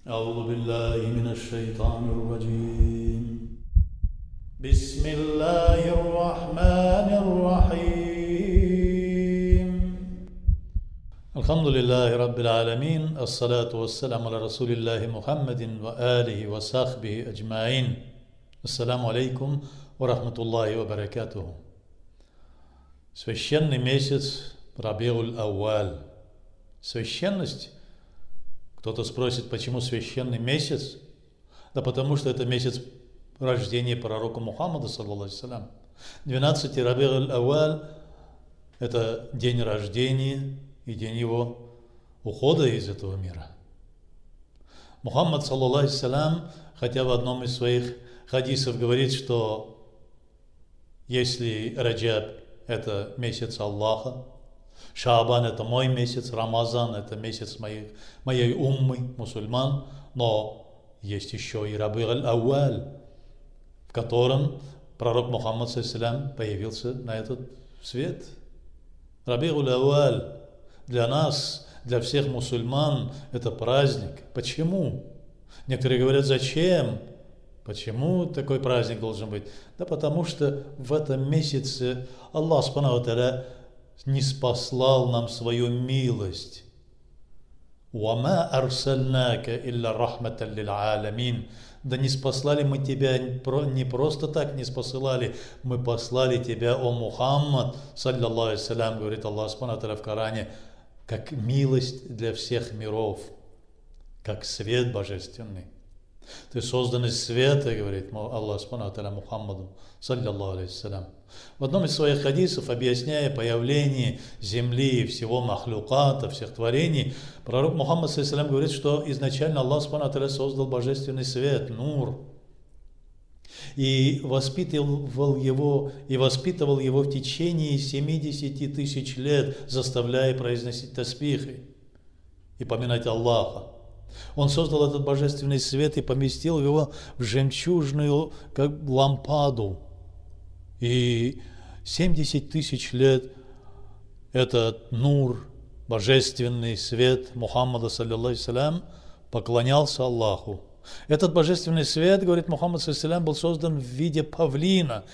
أعوذ بالله من الشيطان الرجيم. بسم الله الرحمن الرحيم. الحمد لله رب العالمين. الصلاة والسلام على رسول الله محمد وآله وصحبه أجمعين. Ассаламу алейкум ва рахматуллахи ва баракатуху. Священный месяц Рабиуль Ауаль. Священность. Кто-то спросит, почему священный месяц? Да потому что это месяц рождения пророка Мухаммада, саллаллаху алейхи ва саллям. 12 Рабиуль Ауаль – это день рождения и день его ухода из этого мира. Мухаммад, саллаллаху алейхи ва саллям, хотя в одном из своих хадисов говорит, что если Раджаб – это месяц Аллаха, Шаабан – это мой месяц, Рамазан – это месяц моей уммы, мусульман, но есть еще и Рабиуль Ауаль, в котором пророк Мухаммад саллаллаху появился на этот свет. Рабиуль Ауаль для нас, для всех мусульман – это праздник. Почему? Некоторые говорят, зачем? Почему такой праздник должен быть? Да потому что в этом месяце Аллах Субхану ва Тааля ниспослал нам свою милость. «Вама арсальнака илля рахматан лил аламин». Да не спаслали мы тебя не просто так не спосылали, мы послали тебя, о Мухаммад, саллаллаху алейхи ва саллям, говорит Аллах Субхану ва Тааля в Коране, как милость для всех миров, как свет божественный. Ты создан из света, говорит Аллах Субхану ва Тааля Мухаммаду, саллаллаху алейхи ва саллям. В одном из своих хадисов, объясняя появление земли и всего махлюката, всех творений, пророк Мухаммад саллаллаху алейхи ва саллям говорит, что изначально Аллах Субхану ва Тааля создал божественный свет, нур, и воспитывал его в течение 70 тысяч лет, заставляя произносить таспихи и поминать Аллаха. Он создал этот божественный свет и поместил его в жемчужную как лампаду. И 70 тысяч лет этот нур, божественный свет Мухаммада, саллаллаху алейхи ва саллям, поклонялся Аллаху. Этот божественный свет, говорит Мухаммад, саллаллаху алейхи ва саллям, был создан в виде павлина.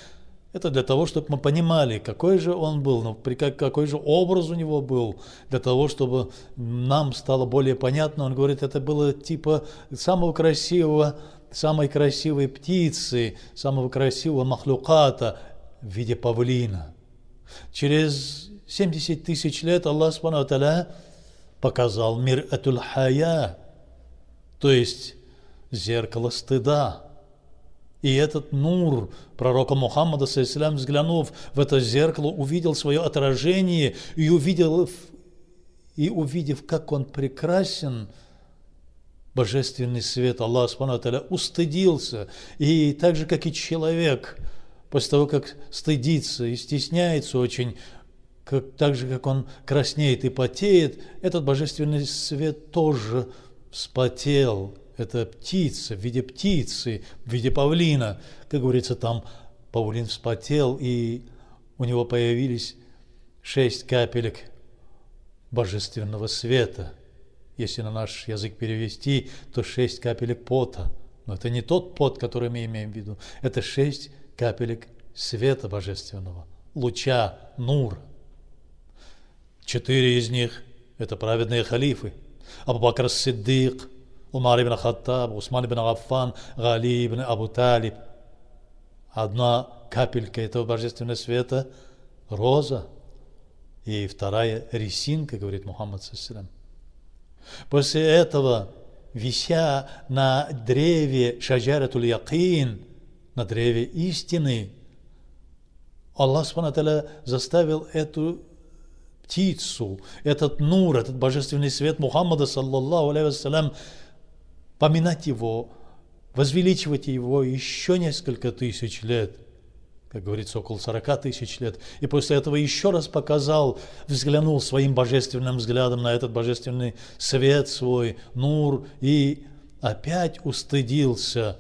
Это для того, чтобы мы понимали, какой же он был, какой же образ у него был, для того, чтобы нам стало более понятно. Он говорит, это было типа самой красивой птицы, самого красивого махлюката в виде павлина. Через 70 тысяч лет Аллах Субхану ва Тааля показал мир атуль хая, то есть зеркало стыда. И этот нур пророка Мухаммада, саллаллаху алейхи ва саллям, взглянув в это зеркало, увидел свое отражение и увидев, как он прекрасен, божественный свет Аллаха Субхану ва Тааля, устыдился. И так же, как и человек, после того, как стыдится и стесняется очень, так же, как он краснеет и потеет, этот божественный свет тоже вспотел. Это птица, в виде птицы, в виде павлина. Как говорится, там павлин вспотел, и у него появились 6 капелек божественного света. Если на наш язык перевести, то 6 капелек пота. Но это не тот пот, который мы имеем в виду. Это 6 капелек света божественного, луча, нур. 4 из них – это праведные халифы. Абу Бакр ас-Сиддик, Умар ибн Хаттаб, Усман ибн Аффан, Гали ибн Абу Талиб. Одна капелька этого божественного света – роза, и вторая – ресинка, говорит Мухаммад саллаллаху алейхи ва саллям. После этого, вися на древе шаджаратуль якин, на древе истины, Аллах Субхану ва Тааля заставил эту птицу, этот нур, этот божественный свет Мухаммада, саллаллаху алейхи ва саллям, поминать его, возвеличивать его еще несколько тысяч лет, как говорится, около 40 тысяч лет. И после этого еще раз взглянул своим божественным взглядом на этот божественный свет свой, нур, и опять устыдился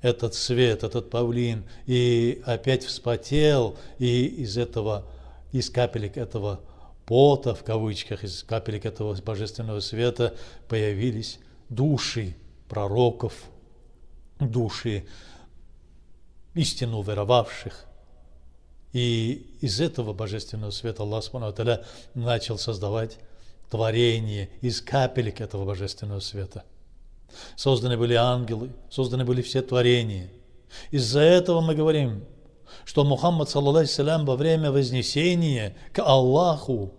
этот свет, этот павлин, и опять вспотел, и из капелек этого пота, в кавычках, из капелек этого божественного света появились души, пророков, души истину веровавших. И из этого божественного света Аллах Субхану ва Тааля начал создавать творение из капелек этого божественного света. Созданы были ангелы, созданы были все творения. Из-за этого мы говорим, что Мухаммад, саллаллаху алейхи во время вознесения к Аллаху,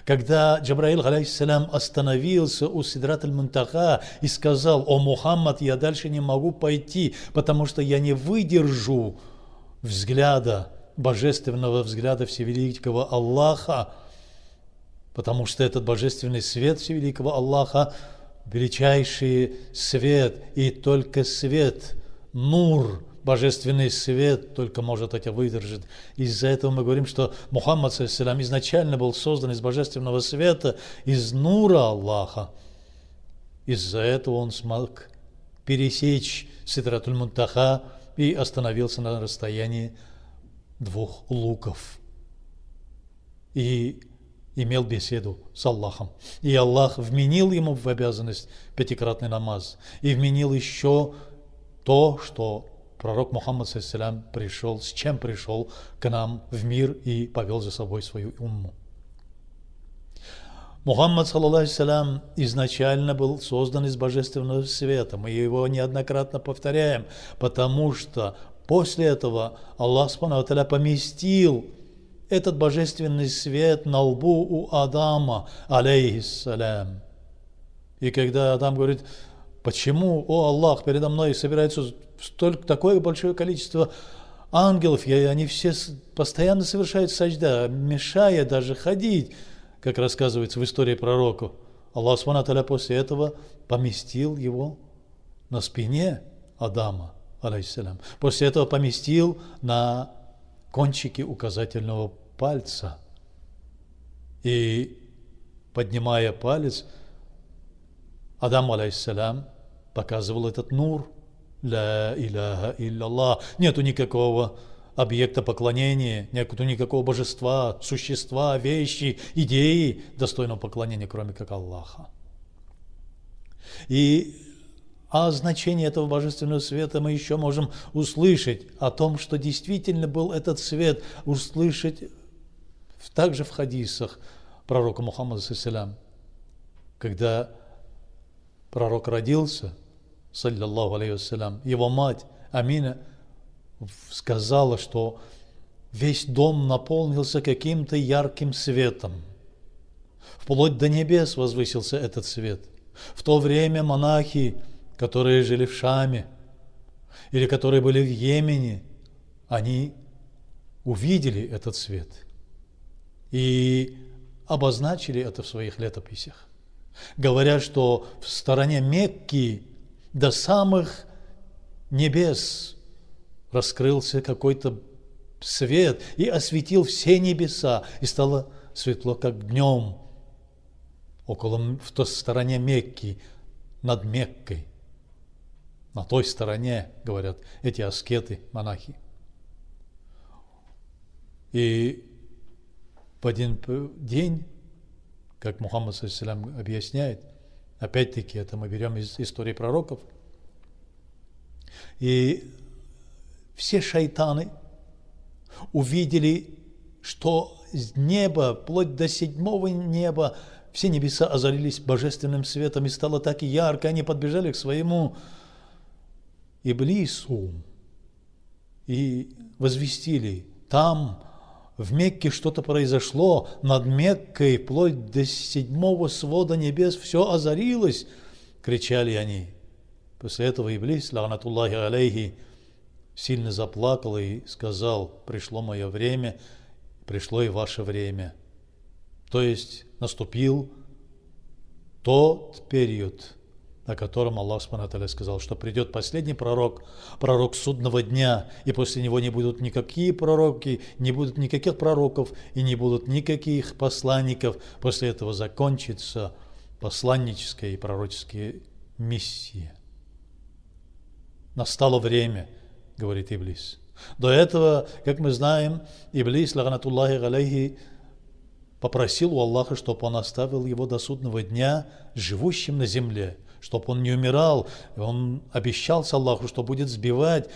когда Джабраил, алейхиссалям, остановился у Сидрат аль-Мунтаха и сказал: «О Мухаммад, я дальше не могу пойти, потому что я не выдержу взгляда, божественного взгляда всевеликого Аллаха, потому что этот божественный свет всевеликого Аллаха, величайший свет, и только свет, нур, божественный свет только может это выдержать». Из-за этого мы говорим, что Мухаммад саллаллаху изначально был создан из божественного света, из нура Аллаха. Из-за этого он смог пересечь Сидратуль Мунтаха и остановился на расстоянии 2 луков. И имел беседу с Аллахом. И Аллах вменил ему в обязанность 5-кратный намаз. И вменил еще то, что пророк Мухаммад саллаллаху пришел, с чем пришел к нам в мир и повел за собой свою умму. Мухаммад саллаллаху изначально был создан из божественного света. Мы его неоднократно повторяем, потому что после этого Аллах Субхану ва Тааля поместил этот божественный свет на лбу у Адама, алейхиссалям. И когда Адам говорит: «Почему, о Аллах, передо мной собирается такое большое количество ангелов, и они все постоянно совершают саджда, мешая даже ходить», как рассказывается в истории пророка, Аллах Субхану ва Тааля после этого поместил его на спине Адама, алейхиссалям. После этого поместил на кончике указательного пальца. И, поднимая палец, Адам, алейхиссалям, показывал этот нур. Ла иляха илляллах. Нету никакого объекта поклонения, нету никакого божества, существа, вещи, идеи достойного поклонения, кроме как Аллаха. И о значении этого божественного света мы еще можем услышать, о том, что действительно был этот свет, услышать также в хадисах пророка Мухаммада саллаллаху, когда пророк родился, саллаллаху алейхи вассалям, его мать Амина сказала, что весь дом наполнился каким-то ярким светом. Вплоть до небес возвысился этот свет. В то время монахи, которые жили в Шаме или которые были в Йемене, они увидели этот свет и обозначили это в своих летописях, говоря, что в стороне Мекки до самых небес раскрылся какой-то свет и осветил все небеса, и стало светло, как днем, в той стороне Мекки, над Меккой. На той стороне, говорят эти аскеты, монахи. И в один день, как Мухаммад саллаллаху объясняет, опять-таки это мы берем из истории пророков, и все шайтаны увидели, что с неба, вплоть до 7-го неба, все небеса озарились божественным светом, и стало так ярко, они подбежали к своему Иблису и возвестили: там в Мекке что-то произошло, над Меккой, вплоть до 7-го свода небес, все озарилось, кричали они. После этого Иблис, ла'натуллахи алейхи, сильно заплакал и сказал: пришло мое время, пришло и ваше время. То есть наступил тот период, о котором Аллах Субхану ва Тааля сказал, что придет последний пророк, пророк судного дня, и после него не будут никакие пророки, не будут никаких пророков и не будут никаких посланников. После этого закончится посланническая и пророческая миссия. Настало время, говорит Иблис. До этого, как мы знаем, Иблис, ла'натуллахи алейхи, попросил у Аллаха, чтобы он оставил его до судного дня живущим на земле, чтобы он не умирал. И он обещался Аллаху, что будет сбивать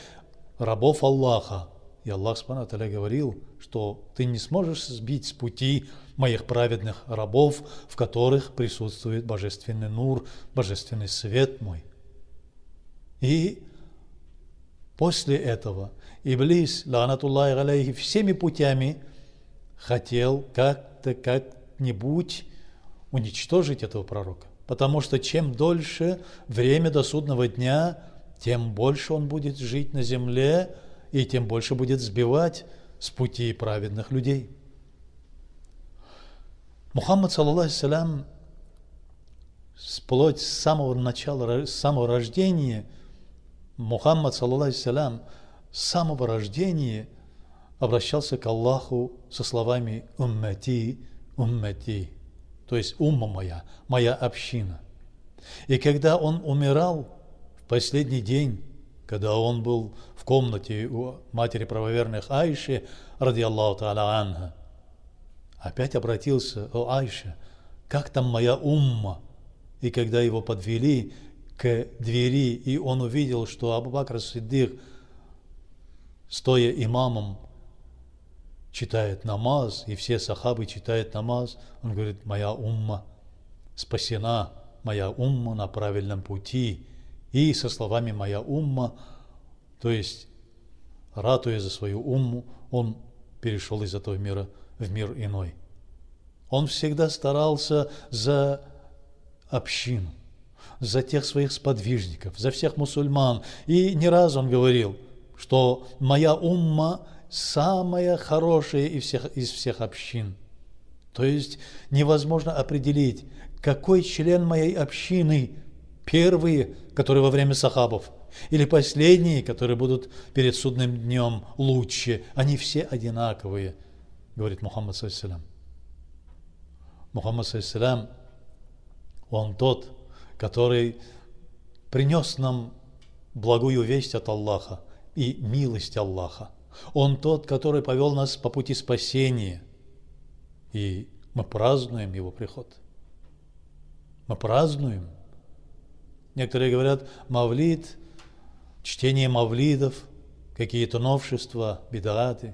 рабов Аллаха. И Аллах Субхану ва Тааля говорил, что ты не сможешь сбить с пути моих праведных рабов, в которых присутствует божественный нур, божественный свет мой. И после этого Иблис, ла'натуллахи алейхи, всеми путями хотел как-нибудь уничтожить этого пророка. Потому что чем дольше время до судного дня, тем больше он будет жить на земле, и тем больше будет сбивать с пути праведных людей. Мухаммад, саллаллаху алейхи вплоть с самого начала, с самого рождения, Мухаммад, саллаллаху алейхи с самого рождения обращался к Аллаху со словами «уммати, уммати», то есть «умма моя, моя община». И когда он умирал в последний день, когда он был в комнате у матери правоверных Айши, ради Аллаху та'аля анха, опять обратился: «О Айша, как там моя умма?» И когда его подвели к двери, и он увидел, что Абу Бакр ас-Сиддик, стоя имамом, читает намаз, и все сахабы читают намаз, он говорит: моя умма спасена, моя умма на правильном пути. И со словами «моя умма», то есть ратуя за свою умму, он перешел из этого мира в мир иной. Он всегда старался за общину, за тех своих сподвижников, за всех мусульман. И не раз он говорил, что моя умма самая хорошая из всех общин. То есть невозможно определить, какой член моей общины первые, которые во время сахабов, или последние, которые будут перед судным днем лучше. Они все одинаковые, говорит Мухаммад саллаллаху алейхи. Мухаммад саллаллаху алейхи, он тот, который принес нам благую весть от Аллаха и милость Аллаха. Он тот, который повел нас по пути спасения. И мы празднуем его приход. Мы празднуем. Некоторые говорят, мавлид, чтение мавлидов, какие-то новшества, бид'аты.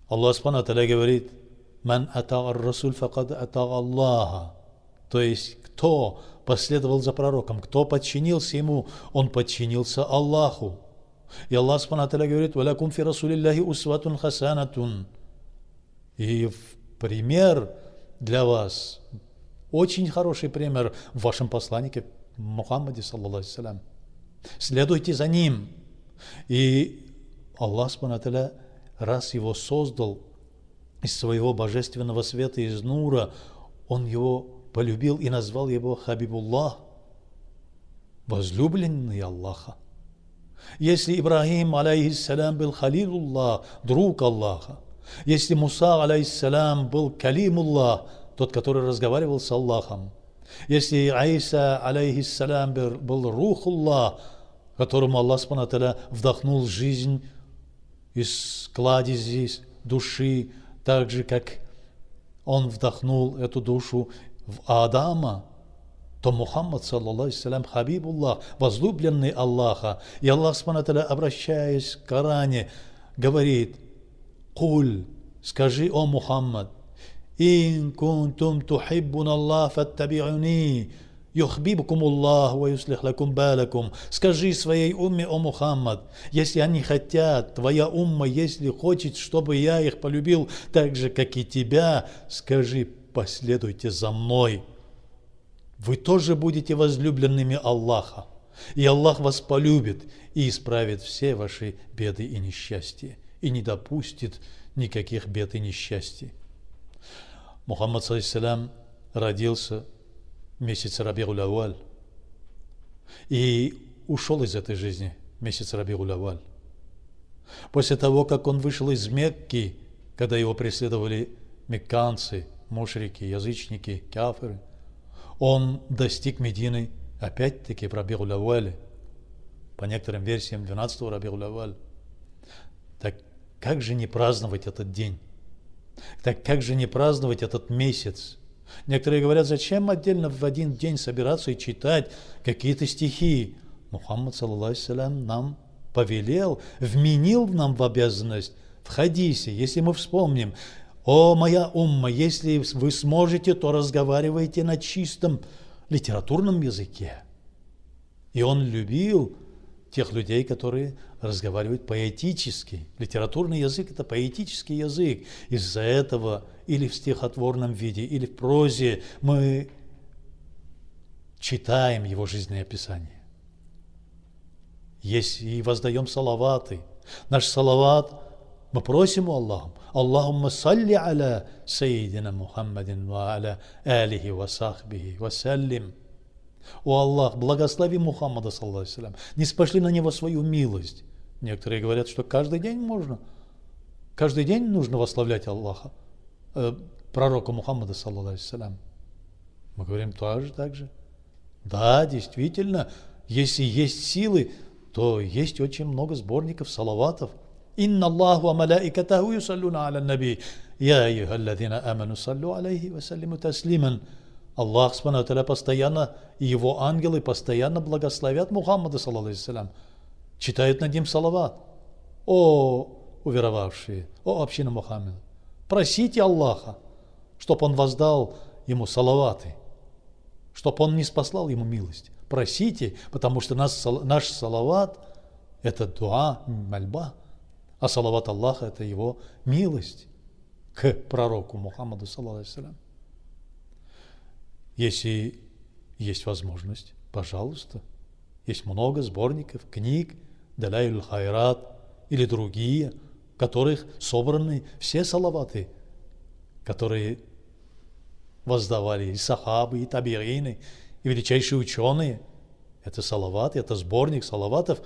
Аллах Субхану ва Тааля говорит: «Ман атаа ар-расуль факад атаа Аллаха». То есть, кто последовал за пророком, кто подчинился ему, он подчинился Аллаху. И Аллах Субхану ва Тааля говорит: «Валякум фи расулиллахи усватун хасанатун». И в пример для вас, очень хороший пример в вашем посланнике Мухаммаде, саллаллаху алейхи ва. Следуйте за ним. И Аллах Субхану ва Тааля, раз его создал из своего божественного света, из нура, он его полюбил и назвал его Хабибуллах, возлюбленный Аллаха. Если Ибрахим, алейхиссалям, был Халилуллах, друг Аллаха, если Муса, алейхиссалям, был Калимуллах, тот, который разговаривал с Аллахом, если Аиса, алейхиссалям, был Рухуллах, которому Аллах Субхану ва Тааля вдохнул жизнь из кладези души, так же, как он вдохнул эту душу в Адама, то Мухаммад, саллаллаху алейхи, Хабибуллах, возлюбленный Аллаха. И Аллах Субхану ва Тааля, обращаясь к Коране, говорит: «Куль, скажи, о Мухаммад, ин кунтум тухиббун Аллах фаттаби'уни, юхбибкум Аллах ва юслих лакум балакум». Скажи своей умме, о Мухаммад, если они хотят, твоя умма, если хочет, чтобы я их полюбил так же, как и тебя, скажи: последуйте за мной. Вы тоже будете возлюбленными Аллаха, и Аллах вас полюбит и исправит все ваши беды и несчастья, и не допустит никаких бед и несчастий. Мухаммад, саллаллаху родился в месяц Раби'уль Ауаль и ушел из этой жизни в месяц Раби'уль Ауаль. После того, как он вышел из Мекки, когда его преследовали мекканцы, мушрики, язычники, кафиры, он достиг Медины опять-таки в Раби'уль Ауаль, по некоторым версиям 12-го Раби'уль Ауаль. Так как же не праздновать этот день? Так как же не праздновать этот месяц? Некоторые говорят, зачем отдельно в один день собираться и читать какие-то стихи? Мухаммад, саллаллаху алейхи нам повелел, вменил нам в обязанность в хадисе, если мы вспомним: «О, моя умма, если вы сможете, то разговаривайте на чистом литературном языке». И он любил тех людей, которые разговаривают поэтически. Литературный язык – это поэтический язык. Из-за этого или в стихотворном виде, или в прозе мы читаем его жизнеописание. Есть и воздаем салаваты. Наш салават мы просим у Аллаха: Аллахумма салли аля сайидина Мухаммадин ва аля алихи ва сахбихи ва саллим. О Аллах, благослови Мухаммада, саллаллаху алейхи ва саллям, ниспошли на него свою милость. Некоторые говорят, что каждый день можно. Каждый день нужно восславлять Аллаха, пророка Мухаммада, саллаллаху алейхи ва саллям. Мы говорим тоже так же. Да, действительно, если есть силы, то есть очень много сборников салаватов. Инна Аллаху ва малаикатаху юсаллуна аля наби, я айюхаллазина аману саллу алейхи ва саллиму таслиман. Аллах Субхану ва Тааля постоянно, и его ангелы постоянно благословят Мухаммада, саллаллаху алейхи ва саллям, читают над ним салават. О уверовавшие, о община Мухаммеда, просите Аллаха, чтоб он воздал ему салаваты, чтоб он ниспослал ему милость. Просите, потому что наш салават – это дуа, мольба, а салават Аллаха – это его милость к пророку Мухаммаду, саллаллаху алейхи ва саллям. Если есть возможность, пожалуйста. Есть много сборников, книг, Далаиль Хайрат или другие, в которых собраны все салаваты, которые воздавали и сахабы, и табиины, и величайшие ученые. Это салаваты, это сборник салаватов,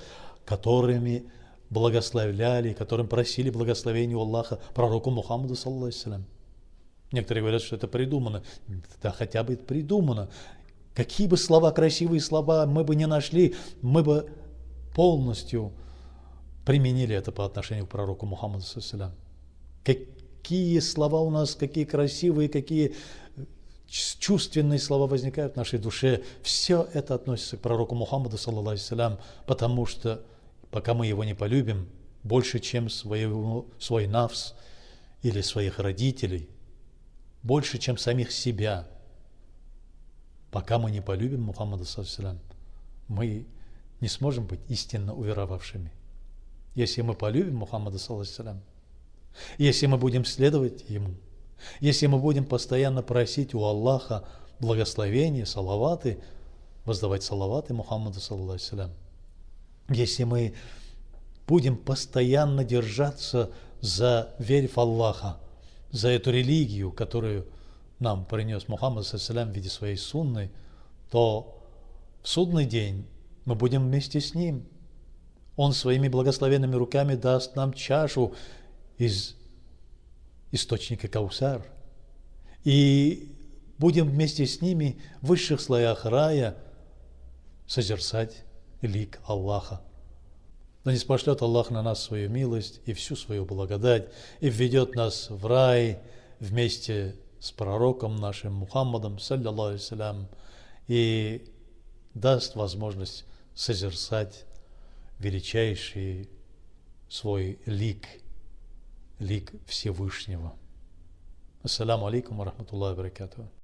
которыми благословляли, которым просили благословения у Аллаха пророку Мухаммаду, саллаллаху алейхи ва саллям. Некоторые говорят, что это придумано. Да хотя бы это придумано. Какие бы слова, красивые слова мы бы не нашли, мы бы полностью применили это по отношению к пророку Мухаммаду, саллаллаху алейхи ва саллям. Какие слова у нас, какие красивые, какие чувственные слова возникают в нашей душе. Все это относится к пророку Мухаммаду, саллаллаху алейхи ва саллям, потому что пока мы его не полюбим больше, чем свой нафс или своих родителей, больше, чем самих себя, пока мы не полюбим Мухаммада, саллаллаху алейхи ва саллям, мы не сможем быть истинно уверовавшими. Если мы полюбим Мухаммада, саллаллаху алейхи ва саллям, если мы будем следовать ему, если мы будем постоянно просить у Аллаха благословения, салаваты, воздавать салаваты Мухаммаду, саллаллаху алейхи ва саллям, если мы будем постоянно держаться за веру в Аллаха, за эту религию, которую нам принес Мухаммад, саллаллаху алейхи ва саллям, в виде своей сунны, то в судный день мы будем вместе с ним. Он своими благословенными руками даст нам чашу из источника Каусар. И будем вместе с ними в высших слоях рая созерцать лик Аллаха. Да ниспошлет Аллах на нас свою милость и всю свою благодать, и введет нас в рай вместе с пророком нашим Мухаммадом, саллаллаху алейхи ва саллям, и даст возможность созерцать величайший свой лик Всевышнего. Ассаламу алейкум ва рахматуллахи ва баракатуху.